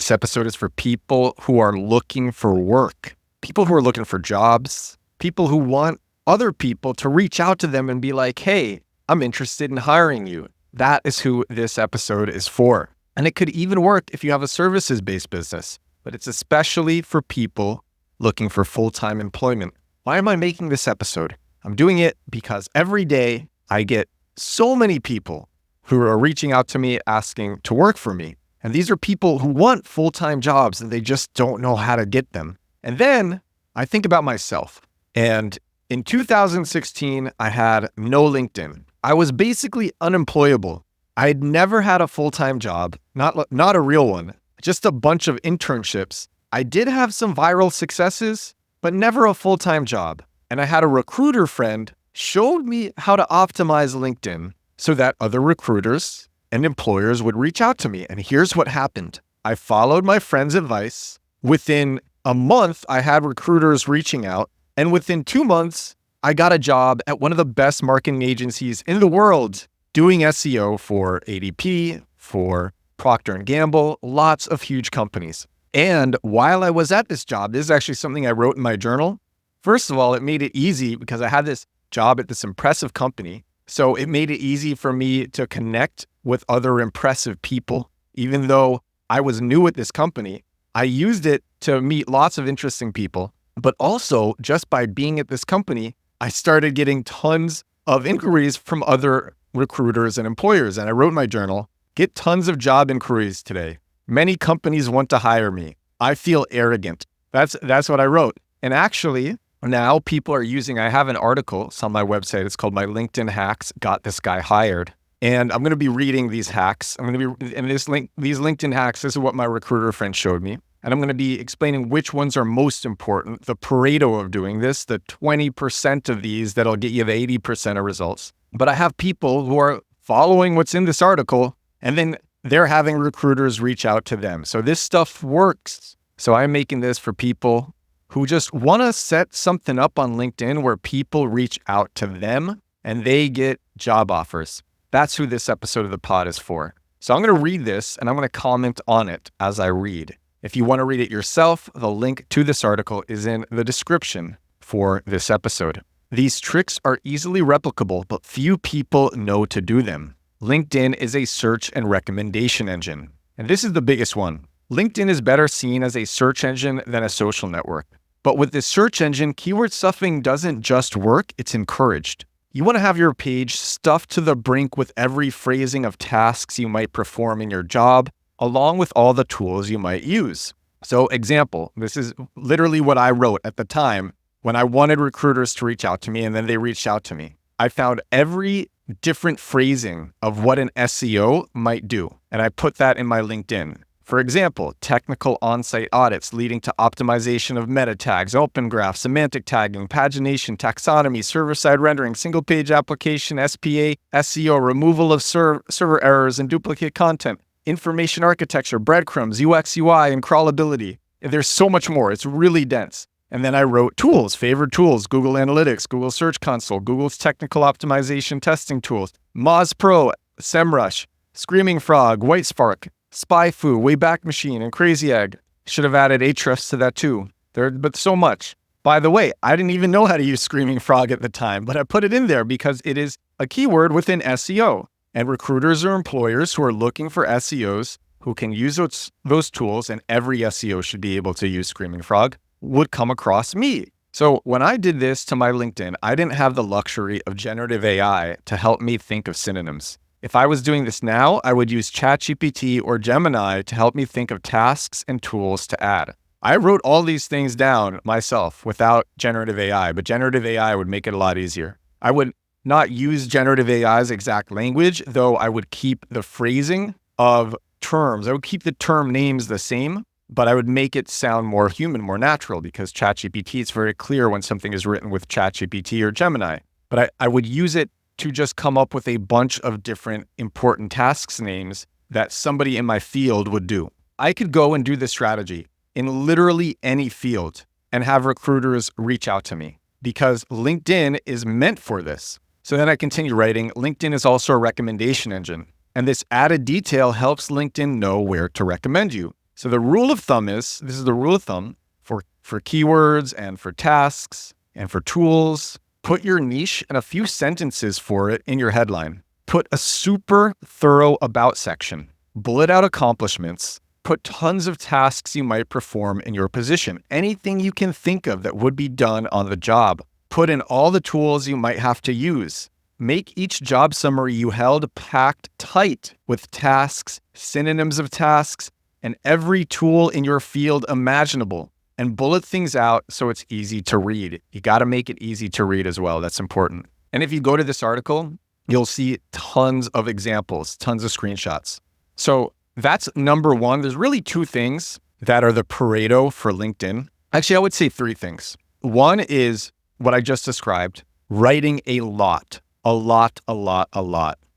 This episode is for people who are looking for work, people who are looking for jobs, people who want other people to reach out to them and be like, hey, I'm interested in hiring you. That is who this episode is for. And it could even work if you have a services-based business, but it's especially for people looking for full-time employment. Why am I making this episode? I'm doing it because every day I get so many people who are reaching out to me asking to work for me. And these are people who want full-time jobs and they just don't know how to get them. And then I think about myself. And in 2016, I had no LinkedIn. I was basically unemployable. I had never had a full-time job, not a real one, just a bunch of internships. I did have some viral successes, but never a full-time job. And I had a recruiter friend showed me how to optimize LinkedIn so that other recruiters and employers would reach out to me. And here's what happened. I followed my friend's advice. Within a month, I had recruiters reaching out. And within 2 months, I got a job at one of the best marketing agencies in the world doing SEO for ADP, for Procter & Gamble, lots of huge companies. And while I was at this job, this is actually something I wrote in my journal. First of all, it made it easy because I had this job at this impressive company. So it made it easy for me to connect with other impressive people. Even though I was new at this company, I used it to meet lots of interesting people. But also, just by being at this company, I started getting tons of inquiries from other recruiters and employers. And I wrote in my journal, get tons of job inquiries today. Many companies want to hire me. I feel arrogant. That's what I wrote. And actually, now people are using, I have an article, it's on my website. It's called My LinkedIn Hacks Got This Guy Hired. And I'm going to be reading these hacks. These LinkedIn hacks, this is what my recruiter friend showed me. And I'm going to be explaining which ones are most important, the Pareto of doing this, the 20% of these that'll get you the 80% of results. But I have people who are following what's in this article, and then they're having recruiters reach out to them. So this stuff works. So I'm making this for people who just want to set something up on LinkedIn where people reach out to them and they get job offers. That's who this episode of the pod is for. So I'm going to read this and I'm going to comment on it as I read. If you want to read it yourself, the link to this article is in the description for this episode. These tricks are easily replicable, but few people know to do them. LinkedIn is a search and recommendation engine. And this is the biggest one. LinkedIn is better seen as a search engine than a social network. But with this search engine, keyword stuffing doesn't just work, it's encouraged. You want to have your page stuffed to the brink with every phrasing of tasks you might perform in your job, along with all the tools you might use. So example, this is literally what I wrote at the time when I wanted recruiters to reach out to me and then they reached out to me. I found every different phrasing of what an SEO might do, and I put that in my LinkedIn. For example, technical on-site audits leading to optimization of meta tags, open graph, semantic tagging, pagination, taxonomy, server-side rendering, single-page application, SPA, SEO, removal of server errors and duplicate content, information architecture, breadcrumbs, UX, UI, and crawlability. There's so much more. It's really dense. And then I wrote tools, favored tools, Google Analytics, Google Search Console, Google's technical optimization testing tools, Moz Pro, SEMrush, Screaming Frog, Whitespark, SpyFu, Wayback Machine, and Crazy Egg. Should have added Ahrefs to that too. But so much. By the way, I didn't even know how to use Screaming Frog at the time, but I put it in there because it is a keyword within SEO. And recruiters or employers who are looking for SEOs who can use those tools, and every SEO should be able to use Screaming Frog, would come across me. So when I did this to my LinkedIn, I didn't have the luxury of generative AI to help me think of synonyms. If I was doing this now, I would use ChatGPT or Gemini to help me think of tasks and tools to add. I wrote all these things down myself without generative AI, but generative AI would make it a lot easier. I would not use generative AI's exact language, though I would keep the phrasing of terms. I would keep the term names the same, but I would make it sound more human, more natural, because ChatGPT, it's very clear when something is written with ChatGPT or Gemini. But I would use it to just come up with a bunch of different important tasks names that somebody in my field would do. I could go and do this strategy in literally any field and have recruiters reach out to me because LinkedIn is meant for this. So then I continue writing, LinkedIn is also a recommendation engine. And this added detail helps LinkedIn know where to recommend you. So the rule of thumb is, this is the rule of thumb for keywords and for tasks and for tools. Put your niche and a few sentences for it in your headline. Put a super thorough about section. Bullet out accomplishments. Put tons of tasks you might perform in your position. Anything you can think of that would be done on the job. Put in all the tools you might have to use. Make each job summary you held packed tight with tasks, synonyms of tasks, and every tool in your field imaginable. And bullet things out so it's easy to read. You got to make it easy to read as well. That's important. And if you go to this article, you'll see tons of examples, tons of screenshots. So that's number one. There's really two things that are the Pareto for LinkedIn. Actually, I would say three things. One is what I just described, writing a lot,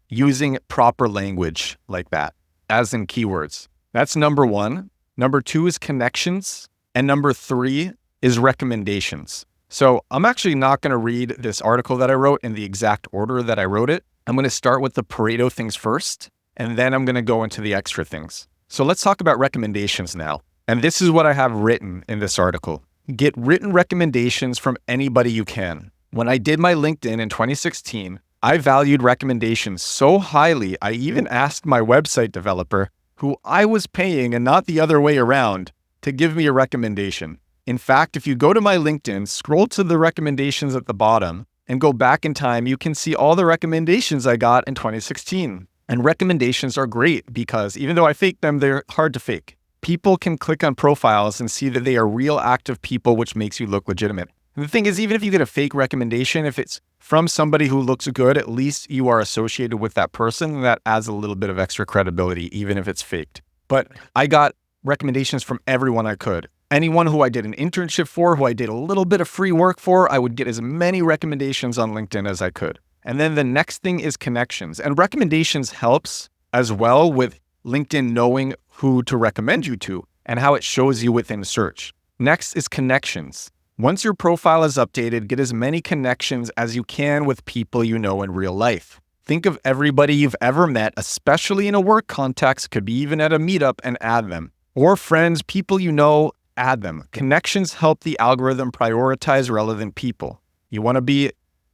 using proper language like that, as in keywords. That's number one. Number two is connections. And number three is recommendations. So I'm actually not going to read this article that I wrote in the exact order that I wrote it. I'm going to start with the Pareto things first, and then I'm going to go into the extra things. So let's talk about recommendations now. And this is what I have written in this article. Get written recommendations from anybody you can. When I did my LinkedIn in 2016, I valued recommendations so highly, I even asked my website developer, who I was paying and not the other way around, to give me a recommendation. In fact, if you go to my LinkedIn, scroll to the recommendations at the bottom and go back in time, you can see all the recommendations I got in 2016. And recommendations are great because even though I fake them, they're hard to fake. People can click on profiles and see that they are real active people, which makes you look legitimate. And the thing is, even if you get a fake recommendation, if it's from somebody who looks good, at least you are associated with that person. And that adds a little bit of extra credibility, even if it's faked. But I got recommendations from everyone I could. Anyone who I did an internship for, who I did a little bit of free work for, I would get as many recommendations on LinkedIn as I could. And then the next thing is connections. And recommendations helps as well with LinkedIn knowing who to recommend you to and how it shows you within search. Next is connections. Once your profile is updated, get as many connections as you can with people you know in real life. Think of everybody you've ever met, especially in a work context, could be even at a meetup, and add them. Or friends, people you know, add them. Connections help the algorithm prioritize relevant people. You want to be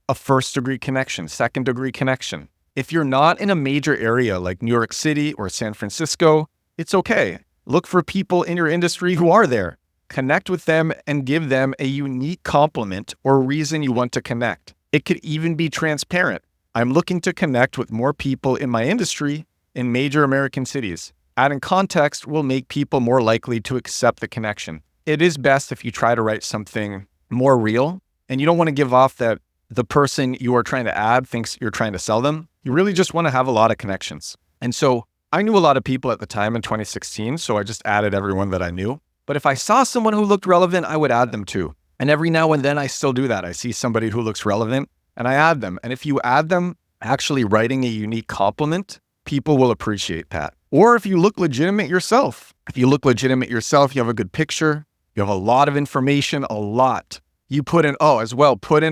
a first-degree connection, second-degree connection. If you're not in a major area like New York City or San Francisco, it's okay. Look for people in your industry who are there. Connect with them and give them a unique compliment or reason you want to connect. It could even be transparent. I'm looking to connect with more people in my industry in major American cities. Adding context will make people more likely to accept the connection. It is best if you try to write something more real, and you don't want to give off that the person you are trying to add thinks you're trying to sell them. You really just want to have a lot of connections. And so I knew a lot of people at the time in 2016, so I just added everyone that I knew. But if I saw someone who looked relevant, I would add them too. And every now and then I still do that. I see somebody who looks relevant and I add them. And if you add them actually writing a unique compliment, people will appreciate that. Or if you look legitimate yourself, you have a good picture, you have a lot of information, a lot. You put in, put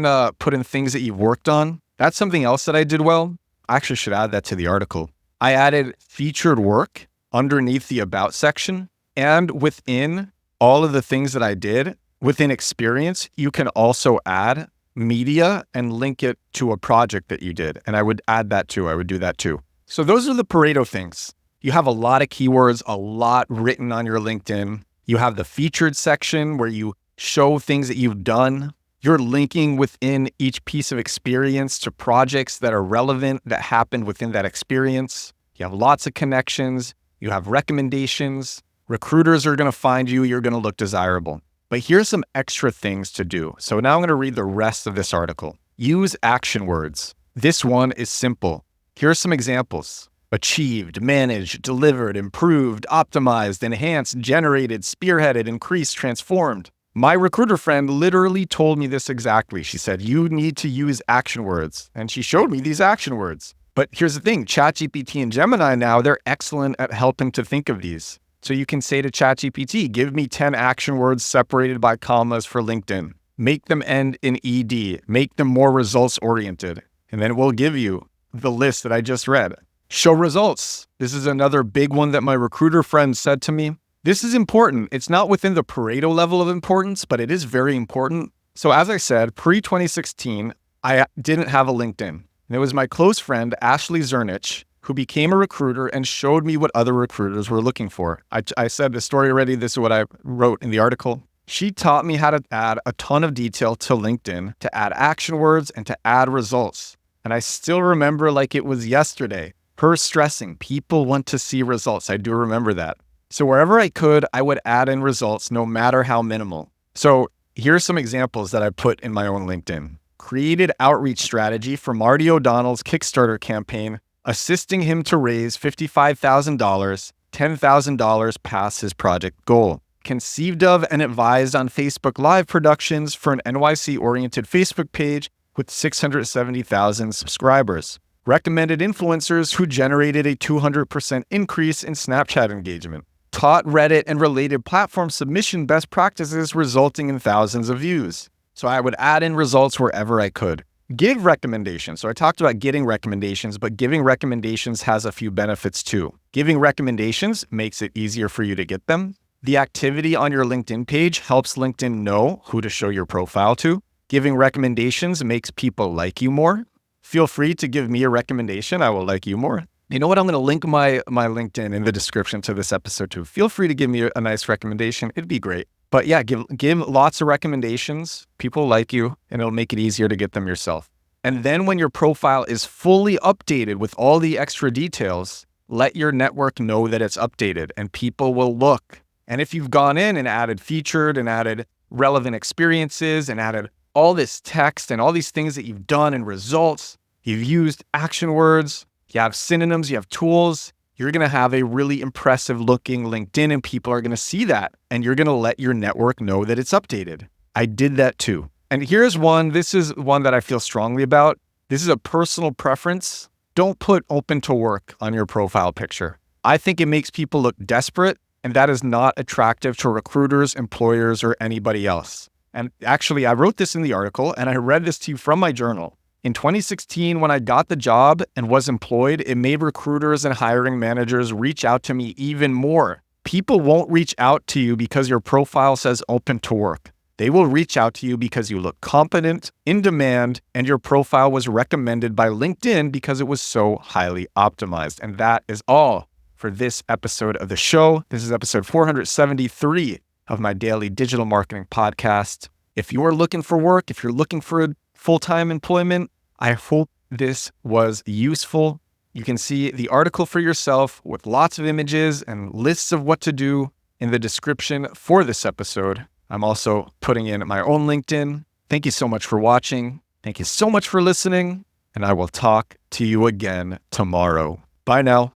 in things that you've worked on. That's something else that I did well. I actually should add that to the article. I added featured work underneath the about section, and within all of the things that I did, within experience, you can also add media and link it to a project that you did. And I would add that too. I would do that too. So those are the Pareto things. You have a lot of keywords, a lot written on your LinkedIn. You have the featured section where you show things that you've done. You're linking within each piece of experience to projects that are relevant that happened within that experience. You have lots of connections. You have recommendations. Recruiters are going to find you. You're going to look desirable. But here's some extra things to do. So now I'm going to read the rest of this article. Use action words. This one is simple. Here are some examples. Achieved, managed, delivered, improved, optimized, enhanced, generated, spearheaded, increased, transformed. My recruiter friend literally told me this exactly. She said, you need to use action words. And she showed me these action words. But here's the thing, ChatGPT and Gemini now, they're excellent at helping to think of these. So you can say to ChatGPT, give me 10 action words separated by commas for LinkedIn. Make them end in ED. Make them more results oriented. And then we'll give you the list that I just read. Show results. This is another big one that my recruiter friend said to me. This is important. It's not within the Pareto level of importance, but it is very important. So as I said, pre-2016, I didn't have a LinkedIn. And it was my close friend, Ashley Zernich, who became a recruiter and showed me what other recruiters were looking for. I said the story already. This is what I wrote in the article. She taught me how to add a ton of detail to LinkedIn, to add action words and to add results. And I still remember like it was yesterday, her stressing, people want to see results. I do remember that. So wherever I could, I would add in results, no matter how minimal. So here's some examples that I put in my own LinkedIn. Created outreach strategy for Marty O'Donnell's Kickstarter campaign, assisting him to raise $55,000, $10,000 past his project goal. Conceived of and advised on Facebook Live productions for an NYC-oriented Facebook page with 670,000 subscribers. Recommended influencers who generated a 200% increase in Snapchat engagement. Taught Reddit and related platform submission best practices resulting in thousands of views. So I would add in results wherever I could. Give recommendations. So I talked about getting recommendations, but giving recommendations has a few benefits too. Giving recommendations makes it easier for you to get them. The activity on your LinkedIn page helps LinkedIn know who to show your profile to. Giving recommendations makes people like you more. Feel free to give me a recommendation. I will like you more. You know what? I'm going to link my LinkedIn in the description to this episode too. Feel free to give me a nice recommendation. It'd be great. But yeah, give lots of recommendations. People like you, and it'll make it easier to get them yourself. And then when your profile is fully updated with all the extra details, let your network know that it's updated and people will look. And if you've gone in and added featured and added relevant experiences and added all this text and all these things that you've done and results, you've used action words, you have synonyms, you have tools, you're going to have a really impressive looking LinkedIn and people are going to see that and you're going to let your network know that it's updated. I did that too. And here's one. This is one that I feel strongly about. This is a personal preference. Don't put open to work on your profile picture. I think it makes people look desperate and that is not attractive to recruiters, employers, or anybody else. And actually, I wrote this in the article and I read this to you from my journal. In 2016, when I got the job and was employed, it made recruiters and hiring managers reach out to me even more. People won't reach out to you because your profile says open to work. They will reach out to you because you look competent, in demand, and your profile was recommended by LinkedIn because it was so highly optimized. And that is all for this episode of the show. This is episode 473 of my daily digital marketing podcast. If you are looking for work, if you're looking for full-time employment, I hope this was useful. You can see the article for yourself with lots of images and lists of what to do in the description for this episode. I'm also putting in my own LinkedIn. Thank you so much for watching. Thank you so much for listening, and I will talk to you again tomorrow. Bye now.